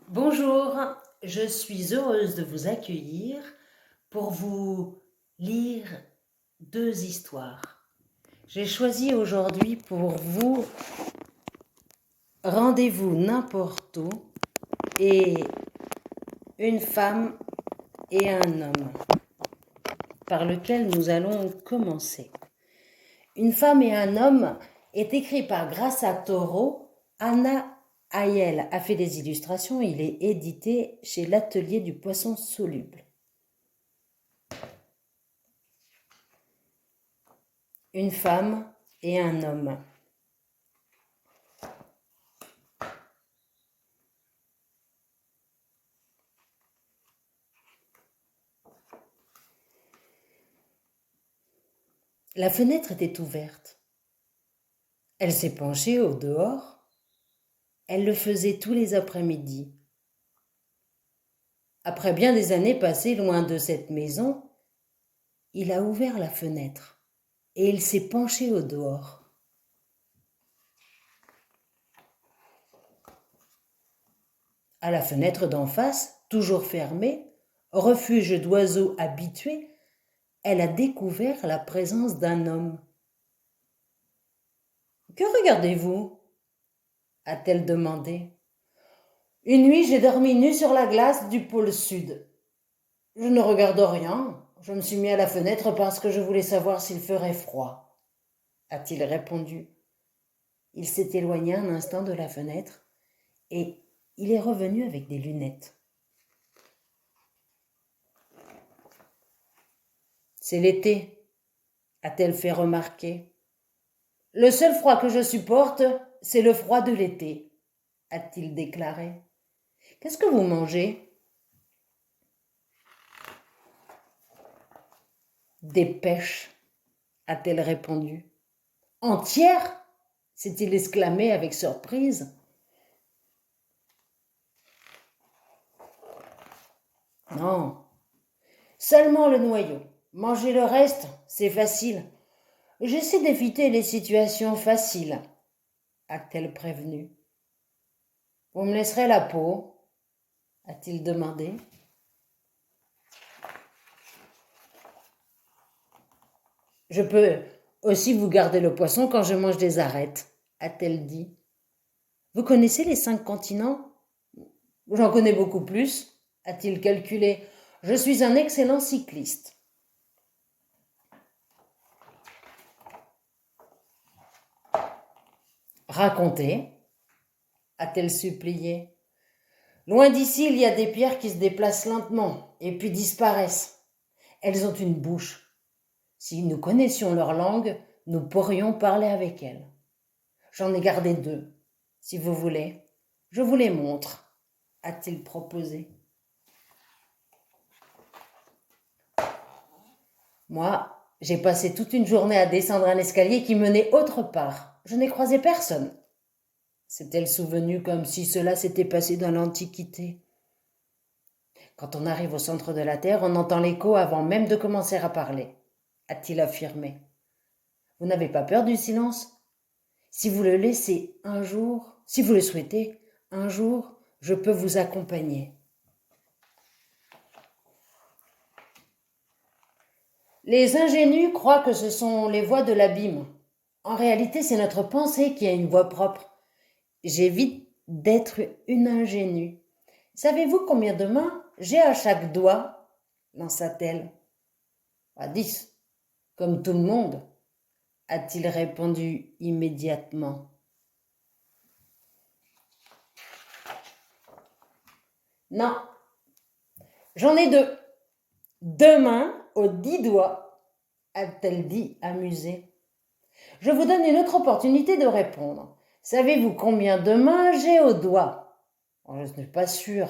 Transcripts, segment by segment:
Bonjour, je suis heureuse de vous accueillir pour vous lire 2 histoires. J'ai choisi aujourd'hui pour vous Rendez-vous n'importe où et Une femme et un homme, par lequel nous allons commencer. Une femme et un homme est écrit par Graça Toro. Anna Ayel a fait des illustrations. Il est édité chez l'Atelier du Poisson Soluble. Une femme et un homme. La fenêtre était ouverte. Elle s'est penchée au dehors. Elle le faisait tous les après-midi. Après bien des années passées loin de cette maison, il a ouvert la fenêtre et il s'est penché au dehors. À la fenêtre d'en face, toujours fermée, refuge d'oiseaux habitués, elle a découvert la présence d'un homme. « Que regardez-vous » a-t-elle demandé. « Une nuit, j'ai dormi nue sur la glace du pôle sud. Je ne regarde rien. Je me suis mis à la fenêtre parce que je voulais savoir s'il ferait froid, » a-t-il répondu. Il s'est éloigné un instant de la fenêtre et il est revenu avec des lunettes. « C'est l'été, » a-t-elle fait remarquer. « Le seul froid que je supporte, c'est le froid de l'été, » a-t-il déclaré. « Qu'est-ce que vous mangez ?»« Des pêches, » a-t-elle répondu. « Entières ?» s'est-il exclamé avec surprise. « Non, seulement le noyau. Manger le reste, c'est facile. J'essaie d'éviter les situations faciles, » a-t-elle prévenu. « Vous me laisserez la peau ?» a-t-il demandé. « Je peux aussi vous garder le poisson quand je mange des arêtes, » a-t-elle dit. « Vous connaissez les 5 continents ? J'en connais beaucoup plus, » a-t-il calculé. « Je suis un excellent cycliste. » Racontez, a-t-elle supplié. Loin d'ici, il y a des pierres qui se déplacent lentement et puis disparaissent. Elles ont une bouche. Si nous connaissions leur langue, nous pourrions parler avec elles. J'en ai gardé 2, si vous voulez. Je vous les montre, a-t-il proposé. Moi, j'ai passé toute une journée à descendre un escalier qui menait autre part. Je n'ai croisé personne. S'est-elle souvenue comme si cela s'était passé dans l'Antiquité. Quand on arrive au centre de la Terre, on entend l'écho avant même de commencer à parler, a-t-il affirmé. Vous n'avez pas peur du silence ? Si vous le laissez un jour, si vous le souhaitez, un jour, je peux vous accompagner. Les ingénus croient que ce sont les voix de l'abîme. En réalité, c'est notre pensée qui a une voix propre. J'évite d'être une ingénue. Savez-vous combien de mains j'ai à chaque doigt ? Lança-t-elle. 10, comme tout le monde, a-t-il répondu immédiatement. Non, j'en ai 2. 2 mains aux 10 doigts, a-t-elle dit amusée. Je vous donne une autre opportunité de répondre. Savez-vous combien de mains j'ai aux doigts ? Je ne suis pas sûre,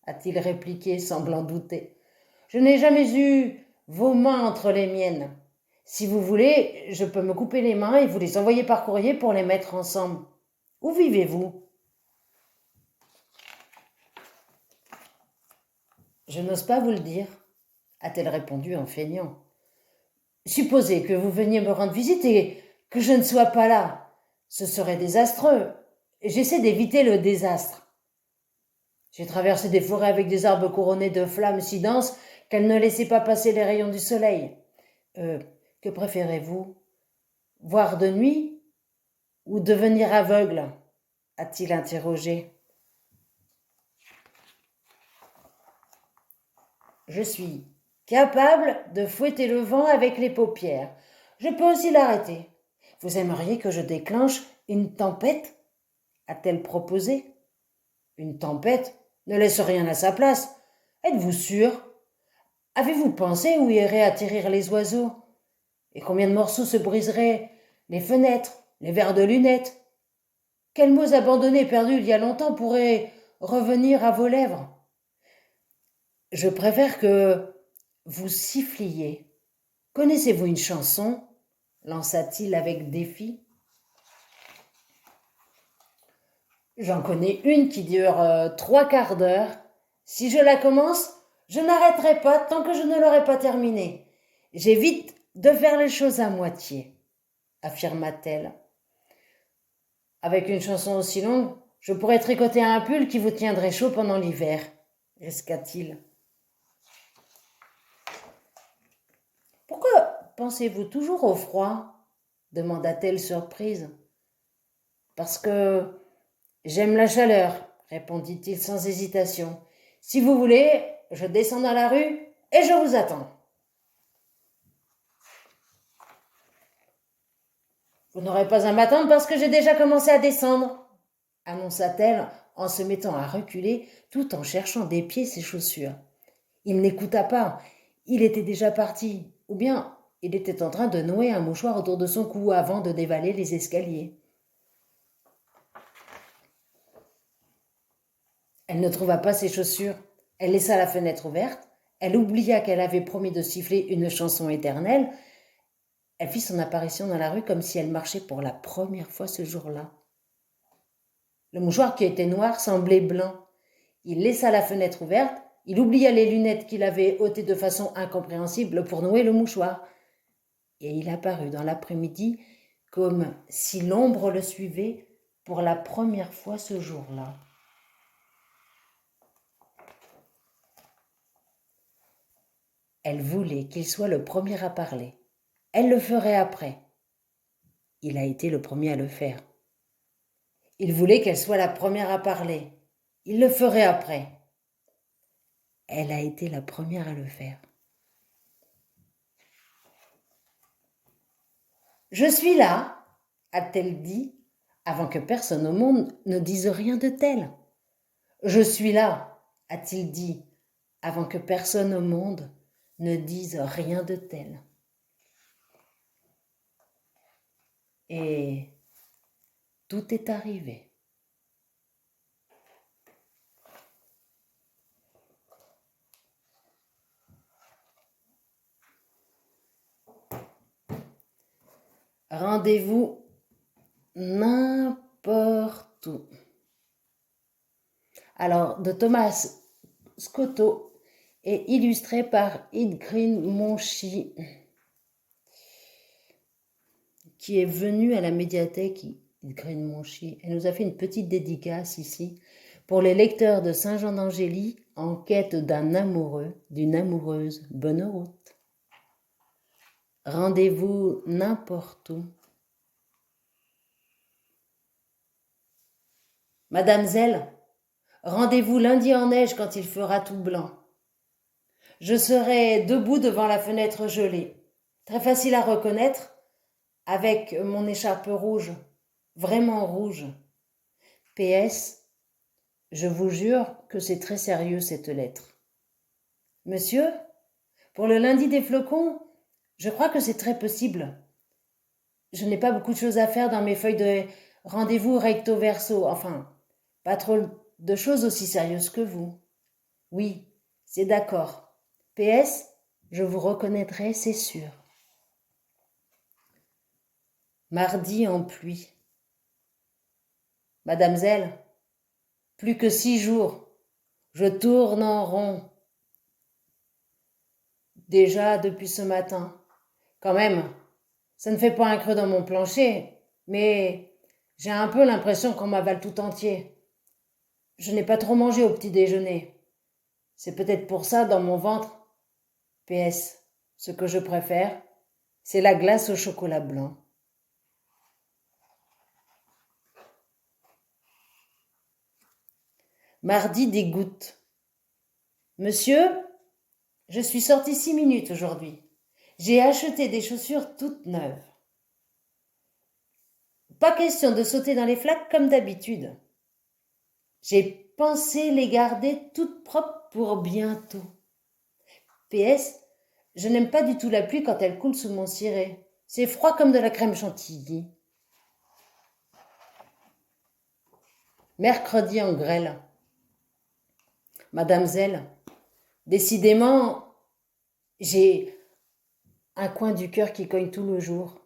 a-t-il répliqué, semblant douter. Je n'ai jamais eu vos mains entre les miennes. Si vous voulez, je peux me couper les mains et vous les envoyer par courrier pour les mettre ensemble. Où vivez-vous ? Je n'ose pas vous le dire, a-t-elle répondu en feignant. Supposez que vous veniez me rendre visite et que je ne sois pas là. Ce serait désastreux. J'essaie d'éviter le désastre. J'ai traversé des forêts avec des arbres couronnés de flammes si denses qu'elles ne laissaient pas passer les rayons du soleil. Que préférez-vous? Voir de nuit ou devenir aveugle? A-t-il interrogé. Je suis capable de fouetter le vent avec les paupières. Je peux aussi l'arrêter. Vous aimeriez que je déclenche une tempête? A-t-elle proposé. Une tempête ne laisse rien à sa place. Êtes-vous sûr? Avez-vous pensé où iraient atterrir les oiseaux? Et combien de morceaux se briseraient les fenêtres, les verres de lunettes? Quels mots abandonnés perdus il y a longtemps pourraient revenir à vos lèvres? Je préfère que vous siffliez. Connaissez-vous une chanson? Lança-t-il avec défi. J'en connais une qui dure 3/4 d'heure. Si je la commence, je n'arrêterai pas tant que je ne l'aurai pas terminée. J'évite de faire les choses à moitié, affirma-t-elle. Avec une chanson aussi longue, je pourrais tricoter un pull qui vous tiendrait chaud pendant l'hiver, risqua-t-il. Pourquoi pensez-vous toujours au froid? Demanda-t-elle surprise. Parce que j'aime la chaleur, répondit-il sans hésitation. Si vous voulez, je descends dans la rue et je vous attends. Vous n'aurez pas à m'attendre parce que j'ai déjà commencé à descendre, annonça-t-elle en se mettant à reculer tout en cherchant des pieds ses chaussures. Il n'écouta pas, il était déjà parti, ou bien il était en train de nouer un mouchoir autour de son cou avant de dévaler les escaliers. Elle ne trouva pas ses chaussures. Elle laissa la fenêtre ouverte. Elle oublia qu'elle avait promis de siffler une chanson éternelle. Elle fit son apparition dans la rue comme si elle marchait pour la première fois ce jour-là. Le mouchoir qui était noir semblait blanc. Il laissa la fenêtre ouverte. Il oublia les lunettes qu'il avait ôtées de façon incompréhensible pour nouer le mouchoir. Et il apparut dans l'après-midi comme si l'ombre le suivait pour la première fois ce jour-là. Elle voulait qu'il soit le premier à parler. Elle le ferait après. Il a été le premier à le faire. Il voulait qu'elle soit la première à parler. Il le ferait après. Elle a été la première à le faire. Je suis là, a-t-elle dit, avant que personne au monde ne dise rien de tel. Je suis là, a-t-il dit, avant que personne au monde ne dise rien de tel. Et tout est arrivé. Rendez-vous n'importe où. Alors, de Thomas Scotto et illustré par Idgreen Monchi, qui est venu à la médiathèque Idgreen Monchi et nous a fait une petite dédicace ici pour les lecteurs de Saint-Jean d'Angély en quête d'un amoureux, d'une amoureuse. Bonne route. Rendez-vous n'importe où. Madame Zell, rendez-vous lundi en neige quand il fera tout blanc. Je serai debout devant la fenêtre gelée, très facile à reconnaître, avec mon écharpe rouge, vraiment rouge. PS, je vous jure que c'est très sérieux cette lettre. Monsieur, pour le lundi des flocons, je crois que c'est très possible. Je n'ai pas beaucoup de choses à faire dans mes feuilles de rendez-vous recto verso, enfin, pas trop de choses aussi sérieuses que vous. Oui, c'est d'accord. PS, je vous reconnaîtrai, c'est sûr. Mardi en pluie. Madame Zell, plus que 6 jours. Je tourne en rond. Déjà depuis ce matin. Quand même, ça ne fait pas un creux dans mon plancher, mais j'ai un peu l'impression qu'on m'avale tout entier. Je n'ai pas trop mangé au petit déjeuner. C'est peut-être pour ça dans mon ventre. PS. Ce que je préfère, c'est la glace au chocolat blanc. Mardi des gouttes. Monsieur, je suis sortie 6 minutes aujourd'hui. J'ai acheté des chaussures toutes neuves. Pas question de sauter dans les flaques comme d'habitude. J'ai pensé les garder toutes propres pour bientôt. PS, je n'aime pas du tout la pluie quand elle coule sous mon ciré. C'est froid comme de la crème chantilly. Mercredi en grêle. Madame Zell, décidément, j'ai un coin du cœur qui cogne tout le jour.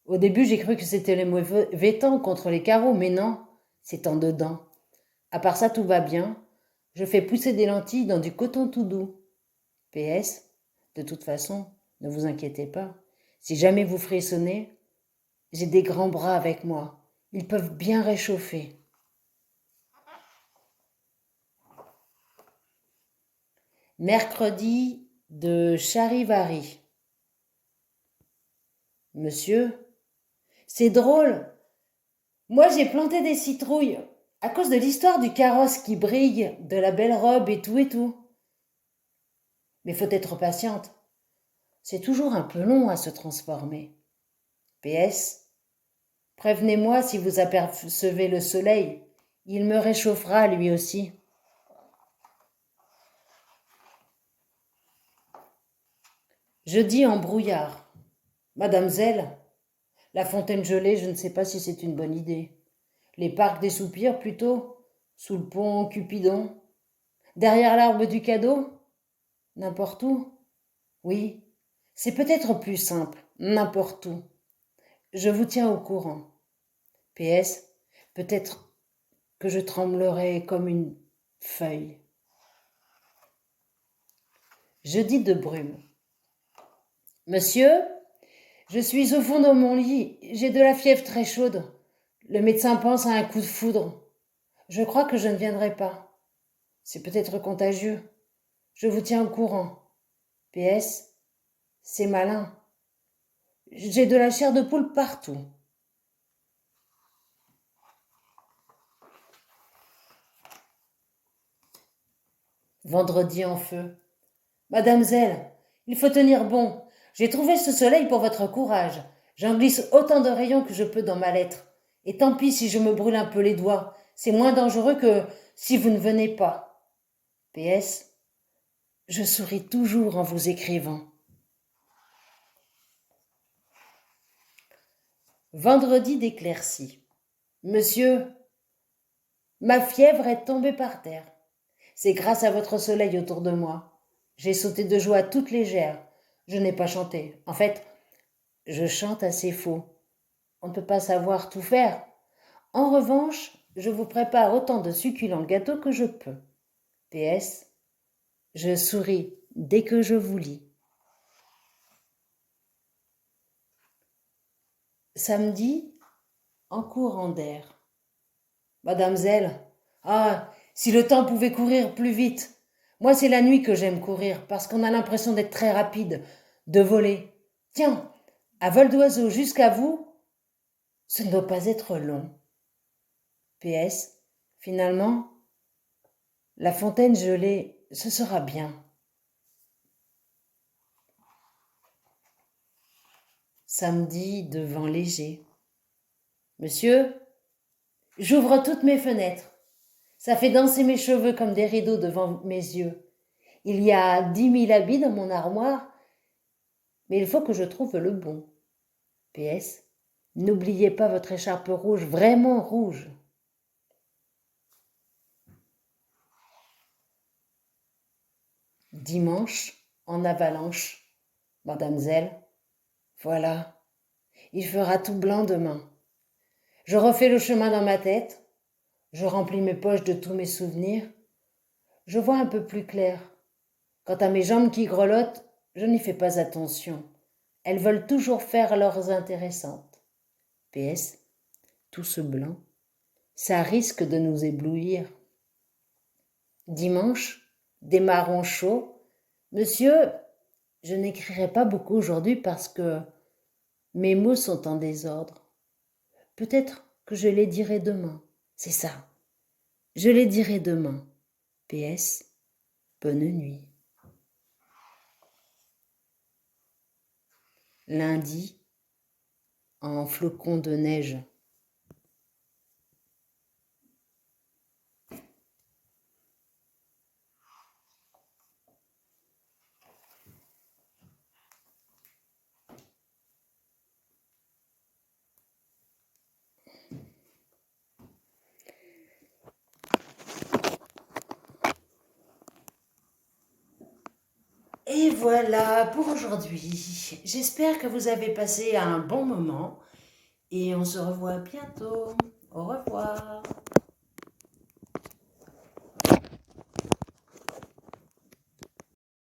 Au début, j'ai cru que c'était les mauvais temps contre les carreaux, mais non, c'est en dedans. À part ça, tout va bien. Je fais pousser des lentilles dans du coton tout doux. PS, de toute façon, ne vous inquiétez pas. Si jamais vous frissonnez, j'ai des grands bras avec moi. Ils peuvent bien réchauffer. Mercredi de Charivari. Monsieur, c'est drôle. Moi, j'ai planté des citrouilles à cause de l'histoire du carrosse qui brille, de la belle robe et tout et tout. Mais faut être patiente. C'est toujours un peu long à se transformer. PS, prévenez-moi si vous apercevez le soleil. Il me réchauffera lui aussi. Jeudi en brouillard. Madame Zell, la fontaine gelée, je ne sais pas si c'est une bonne idée. Les parcs des soupirs plutôt, sous le pont Cupidon. Derrière l'arbre du cadeau, n'importe où. Oui, c'est peut-être plus simple, n'importe où. Je vous tiens au courant. PS, peut-être que je tremblerai comme une feuille. Jeudi de brume. Monsieur, je suis au fond de mon lit. J'ai de la fièvre très chaude. Le médecin pense à un coup de foudre. Je crois que je ne viendrai pas. C'est peut-être contagieux. Je vous tiens au courant. PS, c'est malin. J'ai de la chair de poule partout. Vendredi en feu. Madame Zell, il faut tenir bon. J'ai trouvé ce soleil pour votre courage. J'en glisse autant de rayons que je peux dans ma lettre. Et tant pis si je me brûle un peu les doigts. C'est moins dangereux que si vous ne venez pas. PS, je souris toujours en vous écrivant. Vendredi d'éclaircie. Monsieur, ma fièvre est tombée par terre. C'est grâce à votre soleil autour de moi. J'ai sauté de joie toute légère. Je n'ai pas chanté. En fait, je chante assez faux. On ne peut pas savoir tout faire. En revanche, je vous prépare autant de succulents gâteaux que je peux. PS, je souris dès que je vous lis. Samedi, en courant d'air. Madame Zell, ah, si le temps pouvait courir plus vite. Moi, c'est la nuit que j'aime courir, parce qu'on a l'impression d'être très rapide, de voler. Tiens, à vol d'oiseau jusqu'à vous, ce ne doit pas être long. PS, finalement, la fontaine gelée, ce sera bien. Samedi de vent léger. Monsieur, j'ouvre toutes mes fenêtres. Ça fait danser mes cheveux comme des rideaux devant mes yeux. Il y a 10 000 habits dans mon armoire, mais il faut que je trouve le bon. PS, n'oubliez pas votre écharpe rouge, vraiment rouge. Dimanche, en avalanche. Madame Zell, voilà, il fera tout blanc demain. Je refais le chemin dans ma tête, je remplis mes poches de tous mes souvenirs, je vois un peu plus clair. Quant à mes jambes qui grelottent, je n'y fais pas attention. Elles veulent toujours faire leurs intéressantes. PS, tout ce blanc, ça risque de nous éblouir. Dimanche, des marrons chauds. Monsieur, je n'écrirai pas beaucoup aujourd'hui parce que mes mots sont en désordre. Peut-être que je les dirai demain. C'est ça. Je les dirai demain. PS, bonne nuit. Lundi, en flocons de neige. Et voilà pour aujourd'hui. J'espère que vous avez passé un bon moment et on se revoit bientôt. Au revoir.